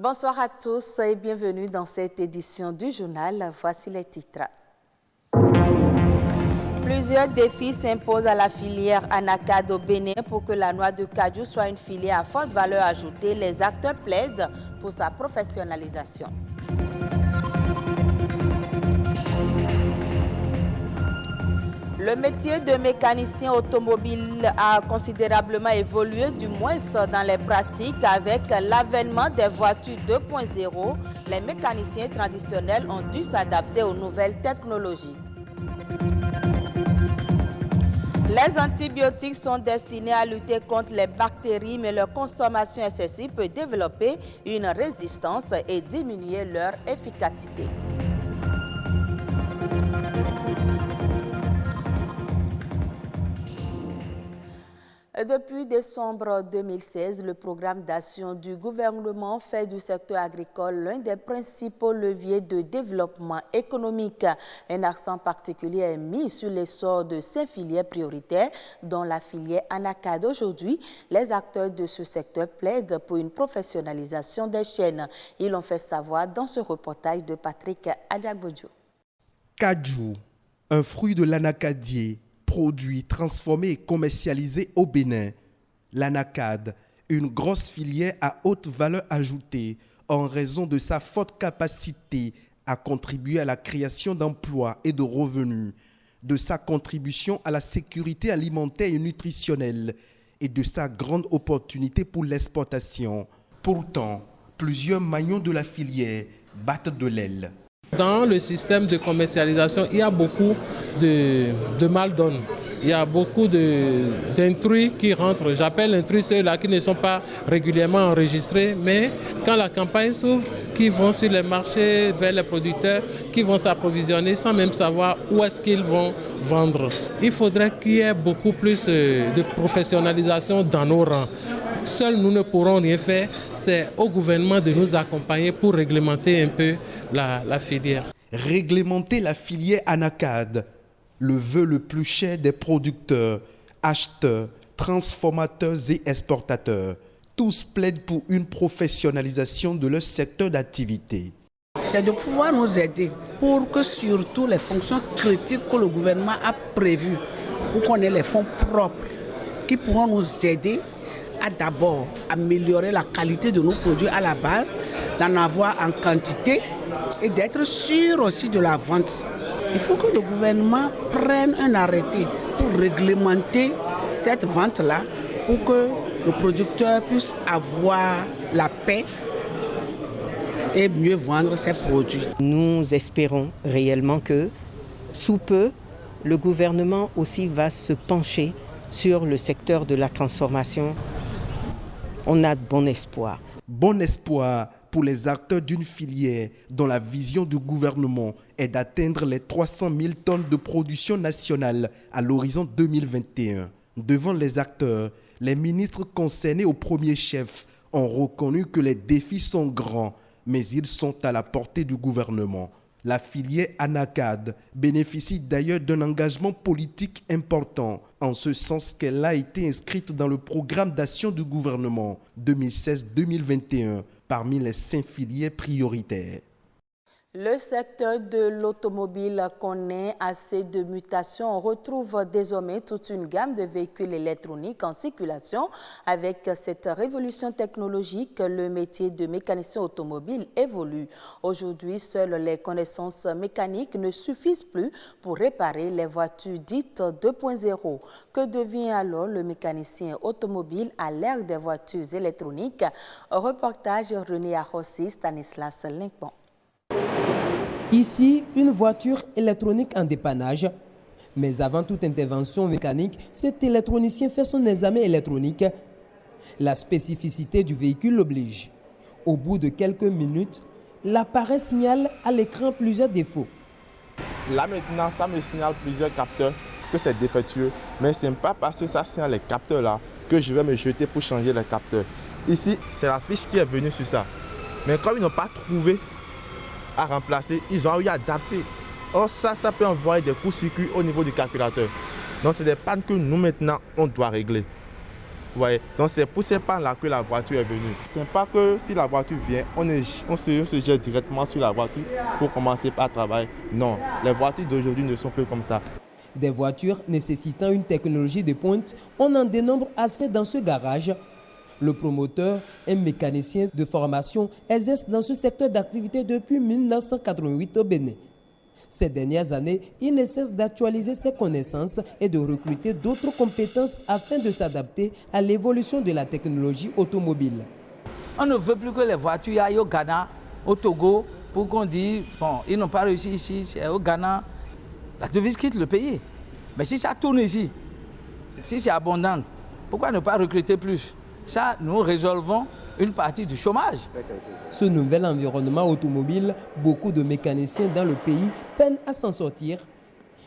Bonsoir à tous et bienvenue dans cette édition du journal. Voici les titres. Plusieurs défis s'imposent à la filière Anacad au Bénin pour que la noix de cajou soit une filière à forte valeur ajoutée. Les acteurs plaident pour sa professionnalisation. Le métier de mécanicien automobile a considérablement évolué, du moins dans les pratiques. Avec l'avènement des voitures 2.0, les mécaniciens traditionnels ont dû s'adapter aux nouvelles technologies. Les antibiotiques sont destinés à lutter contre les bactéries, mais leur consommation excessive peut développer une résistance et diminuer leur efficacité. Depuis décembre 2016, le programme d'action du gouvernement fait du secteur agricole l'un des principaux leviers de développement économique. Un accent particulier est mis sur l'essor de 5 filières prioritaires, dont la filière Anacad. Aujourd'hui, les acteurs de ce secteur plaident pour une professionnalisation des chaînes. Ils l'ont fait savoir dans ce reportage de Patrick Adiagbodjo. Cajou, un fruit de l'anacadier, produit, transformé et commercialisé au Bénin. L'Anacad, une grosse filière à haute valeur ajoutée en raison de sa forte capacité à contribuer à la création d'emplois et de revenus, de sa contribution à la sécurité alimentaire et nutritionnelle et de sa grande opportunité pour l'exportation. Pourtant, plusieurs maillons de la filière battent de l'aile. Dans le système de commercialisation, il y a beaucoup de mal-donne. Il y a beaucoup d'intrus qui rentrent. J'appelle intrus ceux-là qui ne sont pas régulièrement enregistrés, mais quand la campagne s'ouvre, qui vont sur les marchés vers les producteurs, qui vont s'approvisionner sans même savoir où est-ce qu'ils vont vendre. Il faudrait qu'il y ait beaucoup plus de professionnalisation dans nos rangs. Seuls nous ne pourrons rien faire, c'est au gouvernement de nous accompagner pour réglementer un peu la filière. Réglementer la filière Anacad, le vœu le plus cher des producteurs, acheteurs, transformateurs et exportateurs. Tous plaident pour une professionnalisation de leur secteur d'activité. C'est de pouvoir nous aider pour que surtout les fonctions critiques que le gouvernement a prévues, pour qu'on ait les fonds propres qui pourront nous aider à d'abord améliorer la qualité de nos produits à la base, d'en avoir en quantité et d'être sûr aussi de la vente. Il faut que le gouvernement prenne un arrêté pour réglementer cette vente-là, pour que le producteur puisse avoir la paix et mieux vendre ses produits. Nous espérons réellement que, sous peu, le gouvernement aussi va se pencher sur le secteur de la transformation. On a bon espoir. Bon espoir pour les acteurs d'une filière dont la vision du gouvernement est d'atteindre les 300 000 tonnes de production nationale à l'horizon 2021. Devant les acteurs, les ministres concernés au premier chef ont reconnu que les défis sont grands, mais ils sont à la portée du gouvernement. La filière Anacad bénéficie d'ailleurs d'un engagement politique important, en ce sens qu'elle a été inscrite dans le programme d'action du gouvernement 2016-2021 parmi les 5 filières prioritaires. Le secteur de l'automobile connaît assez de mutations. On retrouve désormais toute une gamme de véhicules électroniques en circulation. Avec cette révolution technologique, le métier de mécanicien automobile évolue. Aujourd'hui, seules les connaissances mécaniques ne suffisent plus pour réparer les voitures dites 2.0. Que devient alors le mécanicien automobile à l'ère des voitures électroniques? Reportage René Arrossi, Stanislas Linkman. Ici, une voiture électronique en dépannage. Mais avant toute intervention mécanique, cet électronicien fait son examen électronique. La spécificité du véhicule l'oblige. Au bout de quelques minutes, l'appareil signale à l'écran plusieurs défauts. Là maintenant, ça me signale plusieurs capteurs que c'est défectueux. Mais ce n'est pas parce que ça signale les capteurs là que je vais me jeter pour changer les capteurs. Ici, c'est la fiche qui est venue sur ça. Mais comme ils n'ont pas trouvé à remplacer, ils ont eu à adapter. Or ça peut envoyer des courts-circuits au niveau du calculateur. Donc c'est des pannes que nous maintenant on doit régler. Ouais. Donc c'est pour ces pannes-là que la voiture est venue. Ce n'est pas que si la voiture vient, on se jette directement sur la voiture pour commencer par travailler. Non, les voitures d'aujourd'hui ne sont plus comme ça. Des voitures nécessitant une technologie de pointe, on en dénombre assez dans ce garage. Le promoteur, un mécanicien de formation, exerce dans ce secteur d'activité depuis 1988 au Bénin. Ces dernières années, il ne cesse d'actualiser ses connaissances et de recruter d'autres compétences afin de s'adapter à l'évolution de la technologie automobile. On ne veut plus que les voitures aillent au Ghana, au Togo, pour qu'on dise, bon, ils n'ont pas réussi ici, c'est au Ghana. La devise quitte le pays. Mais si ça tourne ici, si c'est abondant, pourquoi ne pas recruter plus? Ça, nous résolvons une partie du chômage. Ce nouvel environnement automobile, beaucoup de mécaniciens dans le pays peinent à s'en sortir.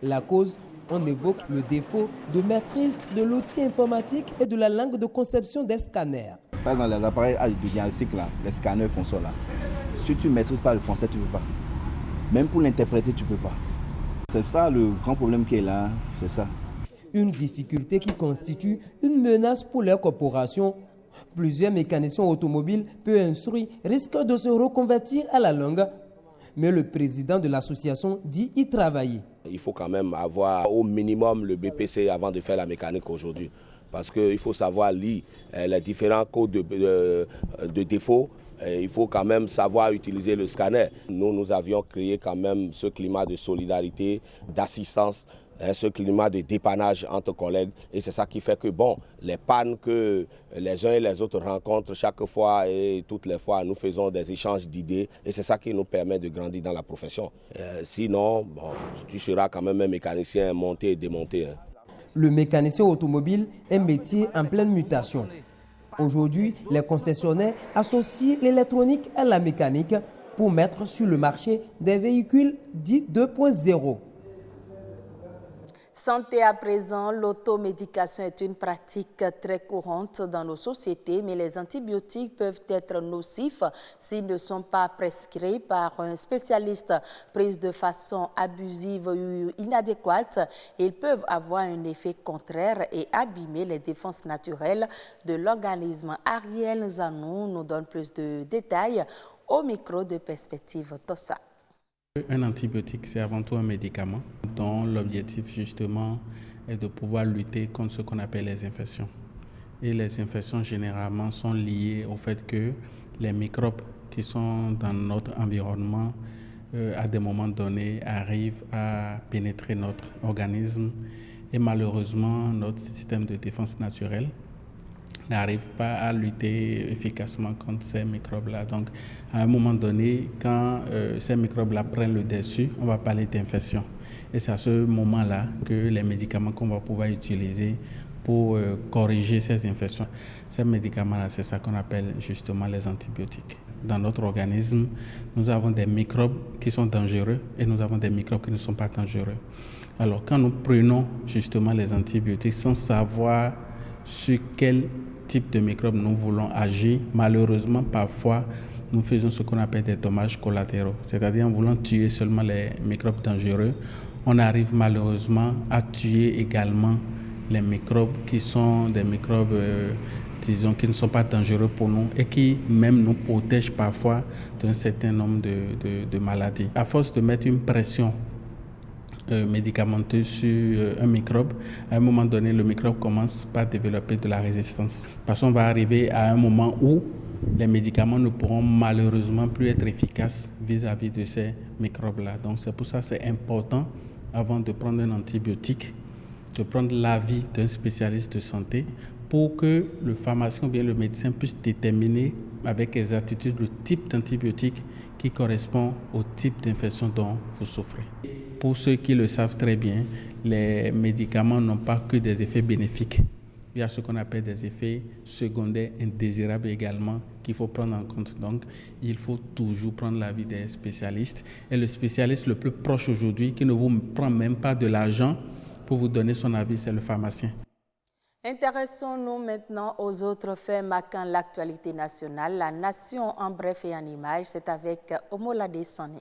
La cause, on évoque le défaut de maîtrise de l'outil informatique et de la langue de conception des scanners. Par exemple, les appareils de diagnostic, là, les scanners qu'on sort là, si tu ne maîtrises pas le français, tu ne peux pas. Même pour l'interpréter, tu ne peux pas. C'est ça le grand problème qui est là, c'est ça. Une difficulté qui constitue une menace pour leur corporation. Plusieurs mécaniciens automobiles peu instruits risquent de se reconvertir à la longue. Mais le président de l'association dit y travailler. Il faut quand même avoir au minimum le BPC avant de faire la mécanique aujourd'hui. Parce qu'il faut savoir lire les différents codes de défaut. Il faut quand même savoir utiliser le scanner. Nous avions créé quand même ce climat de solidarité, d'assistance, ce climat de dépannage entre collègues. Et c'est ça qui fait que, bon, les pannes que les uns et les autres rencontrent chaque fois et toutes les fois, nous faisons des échanges d'idées. Et c'est ça qui nous permet de grandir dans la profession. Sinon, bon, tu seras quand même un mécanicien monté et démonté. Hein. Le mécanicien automobile est un métier en pleine mutation. Aujourd'hui, les concessionnaires associent l'électronique à la mécanique pour mettre sur le marché des véhicules dits 2.0. Santé à présent, l'automédication est une pratique très courante dans nos sociétés, mais les antibiotiques peuvent être nocifs s'ils ne sont pas prescrits par un spécialiste. Pris de façon abusive ou inadéquate, ils peuvent avoir un effet contraire et abîmer les défenses naturelles de l'organisme. Ariel Zanou nous donne plus de détails au micro de Perspective Tossa. Un antibiotique, c'est avant tout un médicament dont l'objectif justement est de pouvoir lutter contre ce qu'on appelle les infections. Et les infections généralement sont liées au fait que les microbes qui sont dans notre environnement à des moments donnés arrivent à pénétrer notre organisme et malheureusement notre système de défense naturelle n'arrive pas à lutter efficacement contre ces microbes-là. Donc, à un moment donné, quand ces microbes-là prennent le dessus, on va parler d'infection. Et c'est à ce moment-là que les médicaments qu'on va pouvoir utiliser pour corriger ces infections, ces médicaments-là, c'est ça qu'on appelle justement les antibiotiques. Dans notre organisme, nous avons des microbes qui sont dangereux et nous avons des microbes qui ne sont pas dangereux. Alors, quand nous prenons justement les antibiotiques sans savoir sur quel type de microbes nous voulons agir, malheureusement, parfois, nous faisons ce qu'on appelle des dommages collatéraux. C'est-à-dire, en voulant tuer seulement les microbes dangereux, on arrive malheureusement à tuer également les microbes qui sont des microbes, disons, qui ne sont pas dangereux pour nous et qui même nous protègent parfois d'un certain nombre de maladies. À force de mettre une pression médicamenteuse sur un microbe, à un moment donné, le microbe commence par développer de la résistance. Parce qu'on va arriver à un moment où les médicaments ne pourront malheureusement plus être efficaces vis-à-vis de ces microbes-là. Donc c'est pour ça que c'est important, avant de prendre un antibiotique, de prendre l'avis d'un spécialiste de santé pour que le pharmacien ou bien le médecin puisse déterminer avec exactitude le type d'antibiotique qui correspond au type d'infection dont vous souffrez. Pour ceux qui le savent très bien, les médicaments n'ont pas que des effets bénéfiques. Il y a ce qu'on appelle des effets secondaires indésirables également qu'il faut prendre en compte. Donc, il faut toujours prendre l'avis des spécialistes. Et le spécialiste le plus proche aujourd'hui, qui ne vous prend même pas de l'argent pour vous donner son avis, c'est le pharmacien. Intéressons-nous maintenant aux autres faits marquant l'actualité nationale. La nation en bref et en images, c'est avec Omolade Sani.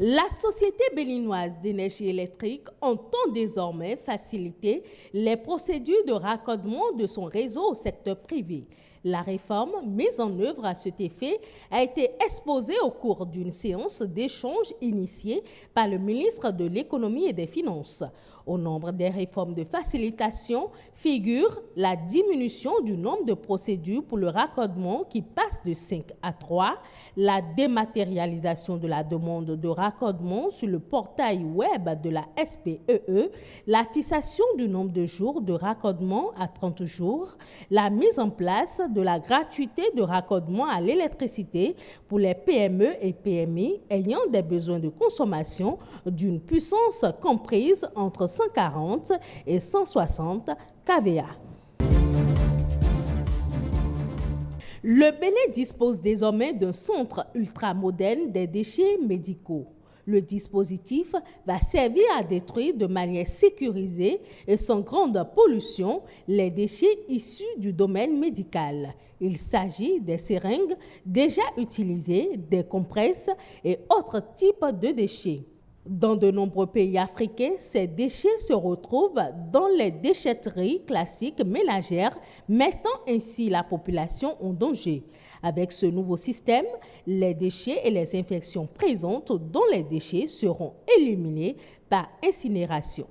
La société béninoise d'énergie électrique entend désormais faciliter les procédures de raccordement de son réseau au secteur privé. La réforme mise en œuvre à cet effet a été exposée au cours d'une séance d'échange initiée par le ministre de l'Économie et des Finances. Au nombre des réformes de facilitation figure la diminution du nombre de procédures pour le raccordement qui passe de 5 à 3, la dématérialisation de la demande de raccordement sur le portail web de la SPEE, la fixation du nombre de jours de raccordement à 30 jours, la mise en place de la gratuité de raccordement à l'électricité pour les PME et PMI ayant des besoins de consommation d'une puissance comprise entre 140 et 160 kVA. Le Bénin dispose désormais d'un centre ultramoderne des déchets médicaux. Le dispositif va servir à détruire de manière sécurisée et sans grande pollution les déchets issus du domaine médical. Il s'agit des seringues déjà utilisées, des compresses et autres types de déchets. Dans de nombreux pays africains, ces déchets se retrouvent dans les déchetteries classiques ménagères, mettant ainsi la population en danger. Avec ce nouveau système, les déchets et les infections présentes dans les déchets seront éliminés par incinération.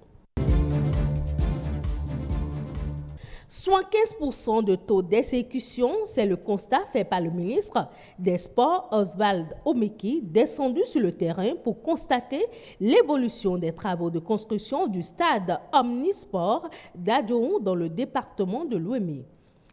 75% de taux d'exécution, c'est le constat fait par le ministre des Sports, Oswald Omeki, descendu sur le terrain pour constater l'évolution des travaux de construction du stade Omnisport d'Adjoou dans le département de l'Ouémé.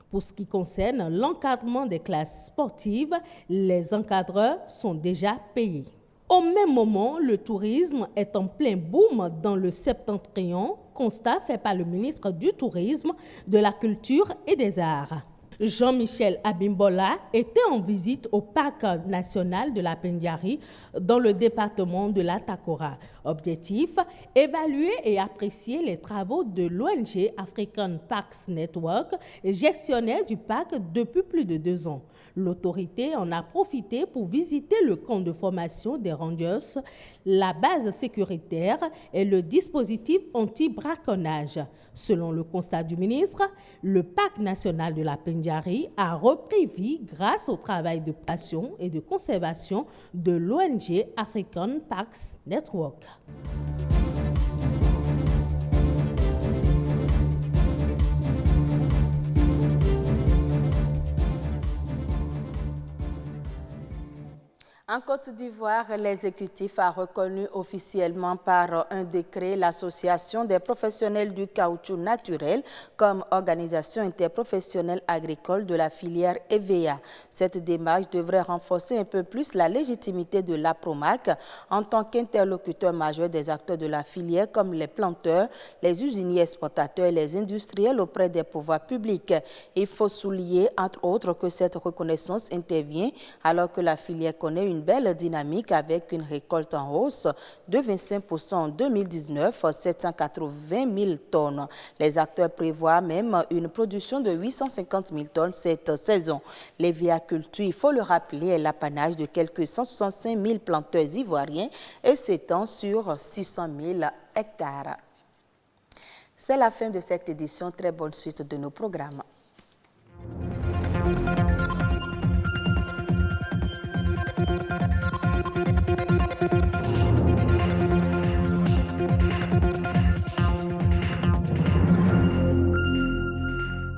Pour ce qui concerne l'encadrement des classes sportives, les encadreurs sont déjà payés. Au même moment, le tourisme est en plein boom dans le septentrion, constat fait par le ministre du Tourisme, de la Culture et des Arts. Jean-Michel Abimbola était en visite au parc national de la Pendiari dans le département de la Takora. Objectif, évaluer et apprécier les travaux de l'ONG African Parks Network, gestionnaire du parc depuis plus de 2 ans. L'autorité en a profité pour visiter le camp de formation des Rangers, la base sécuritaire et le dispositif anti-braconnage. Selon le constat du ministre, le parc national de la Pendiari a repris vie grâce au travail de passion et de conservation de l'ONG African Parks Network. En Côte d'Ivoire, l'exécutif a reconnu officiellement par un décret l'Association des professionnels du caoutchouc naturel comme organisation interprofessionnelle agricole de la filière EVA. Cette démarche devrait renforcer un peu plus la légitimité de l'APROMAC en tant qu'interlocuteur majeur des acteurs de la filière comme les planteurs, les usiniers exportateurs et les industriels auprès des pouvoirs publics. Il faut souligner, entre autres, que cette reconnaissance intervient alors que la filière connaît une belle dynamique avec une récolte en hausse de 25% en 2019, 780 000 tonnes. Les acteurs prévoient même une production de 850 000 tonnes cette saison. L'éviaculture, il faut le rappeler, est l'apanage de quelques 165 000 planteurs ivoiriens et s'étend sur 600 000 hectares. C'est la fin de cette édition. Très bonne suite de nos programmes.